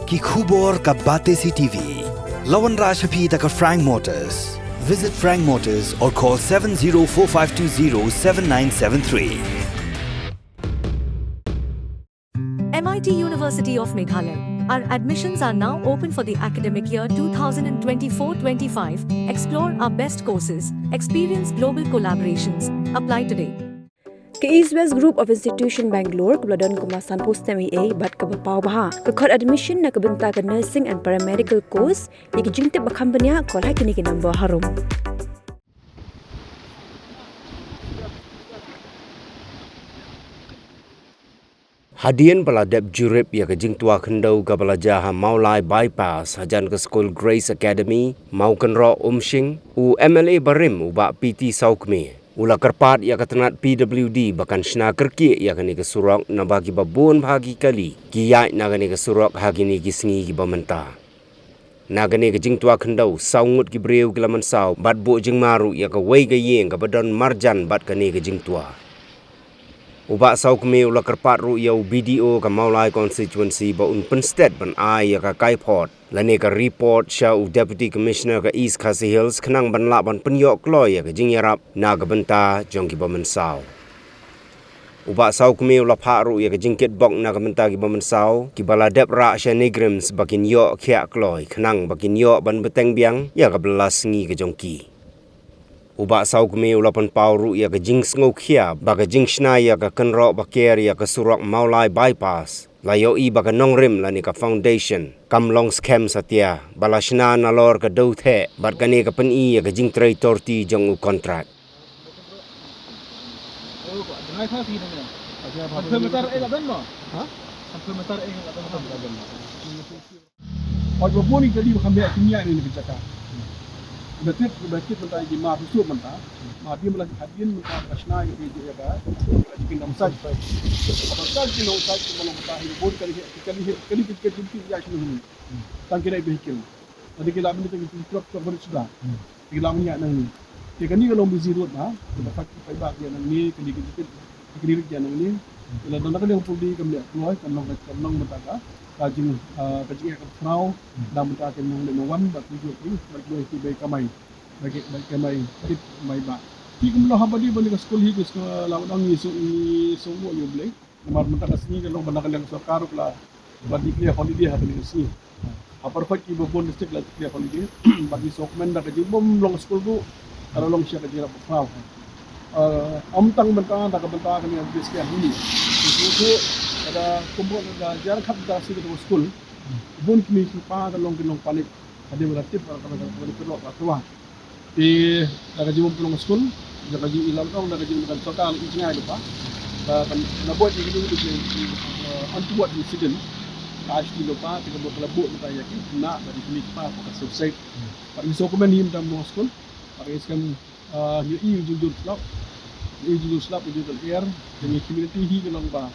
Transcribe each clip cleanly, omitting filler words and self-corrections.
ki khubor ka bate si TV. Lawan Rashapi taka Frank Motors. Visit Frank Motors or call 7045207973. MIT University of Meghalaya. Our admissions are now open for the academic year 2024-25. Explore our best courses, experience global collaborations. Apply today. Ke East West Group of Institution Bangalore kebeladon kemasan postemi A bat ke bapau baha ke kod admission na kebenta ke nursing and paramedical course yang jingte bakam benya kol ha kini ke number harum. Hadian peladap jurip ya ke jing tua kendau ke belajar Mawlai bypass hajan ke School Grace Academy mau kenro umshing u MLA barim ubak PT Saukme ula kerpat ya ke tenat PWD bahkan Shna Kyrkieh ya ke ni ke Surok na bagi babun bahagi kali kiyai na ke ni ke Surok hagi ni ke sengi ke bamenta na ke ni ke jing tua kendau saungut ki breu ke laman sau bat bo jing maru ya ke wei ke yeng ke badon marjan bat ke ni ke jing tua Ubak Saukme ula kerpat ru yau BDO ke Mawlai constituency ba un pensted ban ai ya ke kaipot lani ke report sya u Deputy Commissioner ke East Kyrkieh Hills kenang ban lak ban penyok kloy ya ke jing yarap na ke benta jong ki ba mensau. Ubak Saukme ula pak ru ya ke jingkit bok na ke benta ki ba mensau ki baladep rak sya negrims bakin yok kiak kloy kenang bakin yok ban beteng biang ya ke belas ngi ke jongki. Ubak Saukme ulapan pauru ya ke jing Kyrkieh baka jing Shna ya ke kenro bakir ya ke Surok Mawlai bypass layo i baka nongrim lani ke foundation kamlong scam satya bala Shna nalor ke dauthe bat kani ke peni ya ke jing tray torti jong u kontrak Betul mentah di mah itu mentah, mah dia melalui hadian mentah Shna yang dia jaga, jika nama saja, apa saja nama saja malam mentah ini boleh kali ya Shna ini, tangki naik vehicle, tadi kita ambil itu truk bersudah, kita ambilnya nanti, jika ni kalau busy road mah, kita pakai bagi yang ni, kiri yang ni, kalau nak yang perlu kami keluar, kanong mentah kajing kajing akan pernah dan mentah akan mengeluarkan batu jual bagi itu baik kamai tip mai ba ti kumlo haba di balik sekolah higis ke lawan angi semua you boleh mar mentah kasini kalau benar yang sarkaruk lah bagi clear holiday haba di sini apa perfect ki bobon district lah clear holiday bagi sokmen dah kajing bom long sekolah tu kalau long siapa kajing apa pernah amtang mentah dah kebentang kami habis sekian ini itu ada kumpul ada jarak kat dah sini ke sekolah bun kini siapa kalau long panik ada berarti kalau perlu tua di dah kaji belum sekolah dah kaji ilam tau dah kaji bukan sokal isinya itu pak dan nak buat ini di antu buat insiden cash di lupa kita buat kelabut kita yakin nak dari sini pak pakai selesai pak ini dokumen him dalam sekolah pakai sekarang ini jujur slap jujur air dengan community hi kalau pak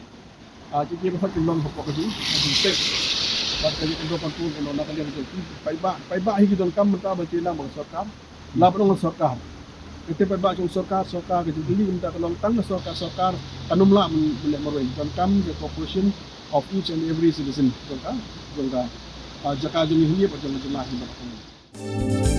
jadi apa kita long hopok itu selesai pak kaji untuk kontrol kalau nak kalian itu paiba hi kita Donkam mentah bercina bang sokam lapang sokar kita paiba jong sokar kita dili minta tolong tang sokar kanumla boleh meroi Donkam the corporation of each and every citizen jongka jaka jeni hini pa jong jelah ni.